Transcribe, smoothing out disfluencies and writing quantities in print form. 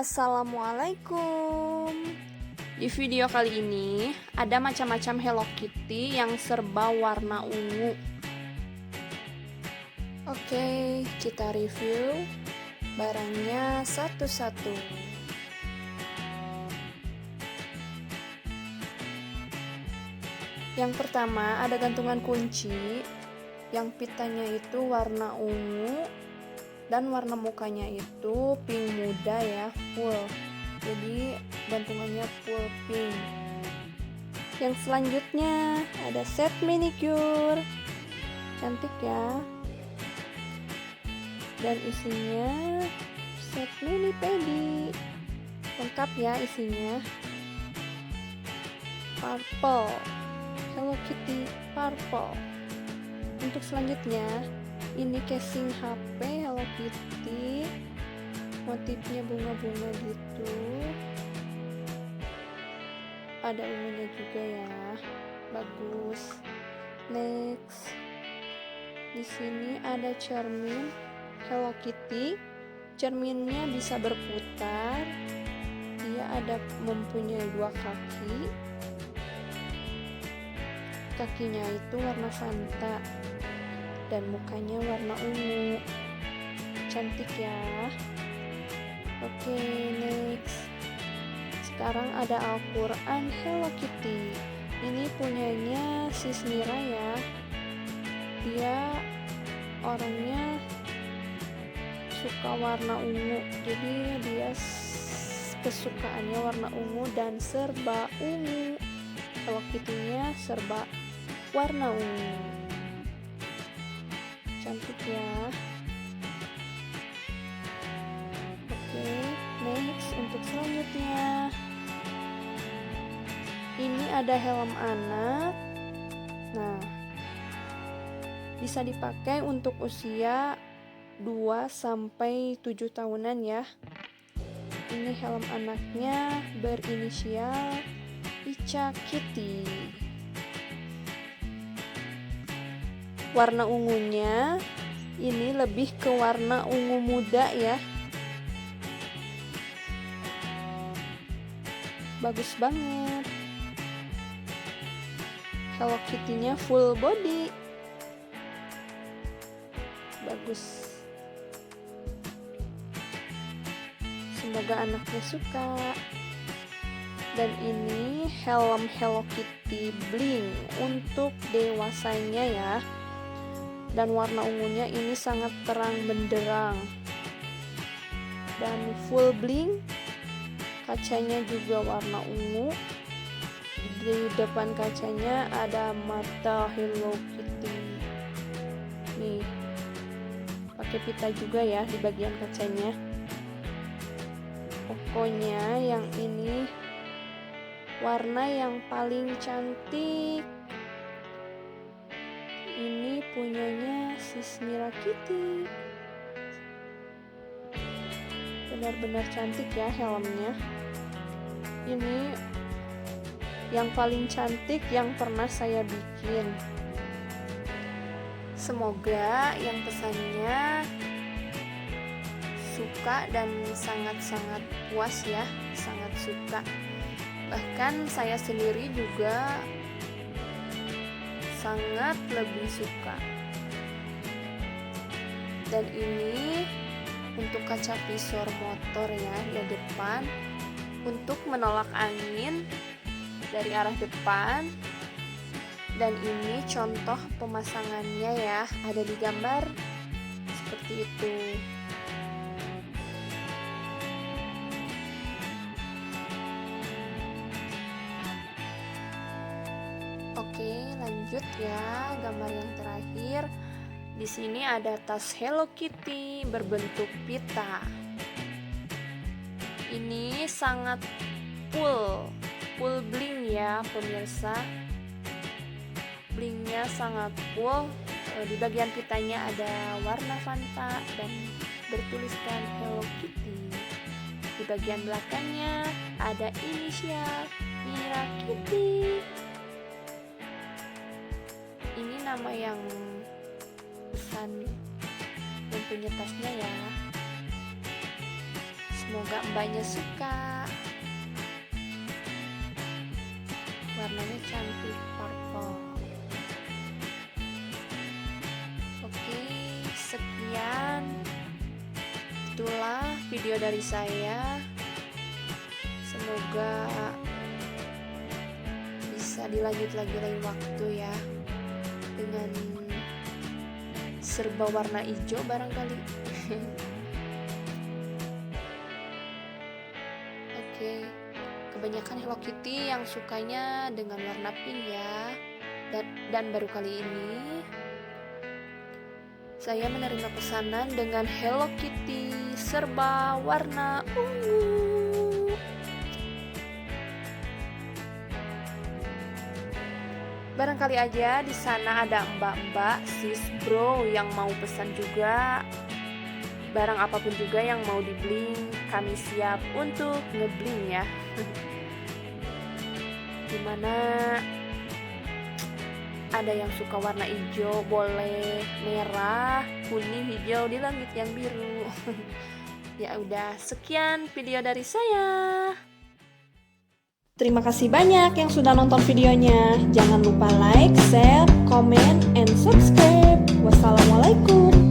Assalamualaikum. Di video kali ini ada macam-macam Hello Kitty yang serba warna ungu. Oke, kita review barangnya satu-satu. Yang pertama ada gantungan kunci yang pitanya itu warna ungu dan warna mukanya itu pink muda ya, full. Jadi gantungannya full pink. Yang selanjutnya ada set manicure. Cantik ya. Dan isinya set mini pedi. Lengkap ya isinya. Purple. Hello Kitty purple. Untuk selanjutnya ini casing HP Hello Kitty, motifnya bunga-bunga gitu, ada ungunya juga ya, bagus. Next, di sini ada cermin Hello Kitty, cerminnya bisa berputar, dia ada mempunyai dua kaki, kakinya itu warna Fanta dan mukanya warna ungu. Cantik ya. Oke, next. Sekarang ada Al-Quran Hello Kitty. Ini punyanya Sis Mira ya. Dia orangnya suka warna ungu. Jadi dia kesukaannya warna ungu dan serba ungu. Hello Kitty-nya serba warna ungu. Cantik ya. Oke, next untuk selanjutnya ini ada helm anak. Nah, bisa dipakai untuk usia 2-7 tahunan ya. Ini helm anaknya berinisial Ica Kitty. Warna ungunya ini lebih ke warna ungu muda ya. Bagus banget. Hello Kitty-nya full body. Bagus. Semoga anaknya suka. Dan ini helm Hello Kitty bling untuk dewasanya ya. Dan warna ungunya ini sangat terang benderang dan full bling. Kacanya juga warna ungu. Di depan kacanya ada mata Hello Kitty. Nih, pakai pita juga ya di bagian kacanya. Pokoknya yang ini warna yang paling cantik. Ini punyanya Sis Mira Kitty. Benar-benar cantik ya helmnya. Ini yang paling cantik yang pernah saya bikin. Semoga yang pesannya suka dan sangat-sangat puas ya, sangat suka. Bahkan saya sendiri juga sangat lebih suka. Dan ini untuk kaca visor motor ya di depan untuk menolak angin dari arah depan. Dan ini contoh pemasangannya ya, ada di gambar seperti itu. Oke, lanjut ya, gambar yang terakhir. Di sini ada tas Hello Kitty berbentuk pita. Ini sangat full bling ya pemirsa. Blingnya sangat full. Di bagian pitanya ada warna Fanta dan bertuliskan Hello Kitty. Di bagian belakangnya ada inisial Mira Kitty. Ini nama yang pesan yang punya tasnya ya. Semoga mbaknya suka. Warnanya cantik, purple. Oke, sekian. Itulah video dari saya. Semoga bisa dilanjut lagi lain waktu ya, dengan serba warna hijau barangkali. Oke, kebanyakan Hello Kitty yang sukanya dengan warna pink ya. Dan baru kali ini saya menerima pesanan dengan Hello Kitty serba warna ungu. Barangkali aja di sana ada mbak-mbak, sis, bro yang mau pesan juga. Barang apapun juga yang mau dibeli, kami siap untuk ngebling ya. Dimana ada yang suka warna hijau, boleh merah, kuning, hijau, di langit yang biru. Ya udah, sekian video dari saya. Terima kasih banyak yang sudah nonton videonya. Jangan lupa like, share, comment, and subscribe. Wassalamualaikum.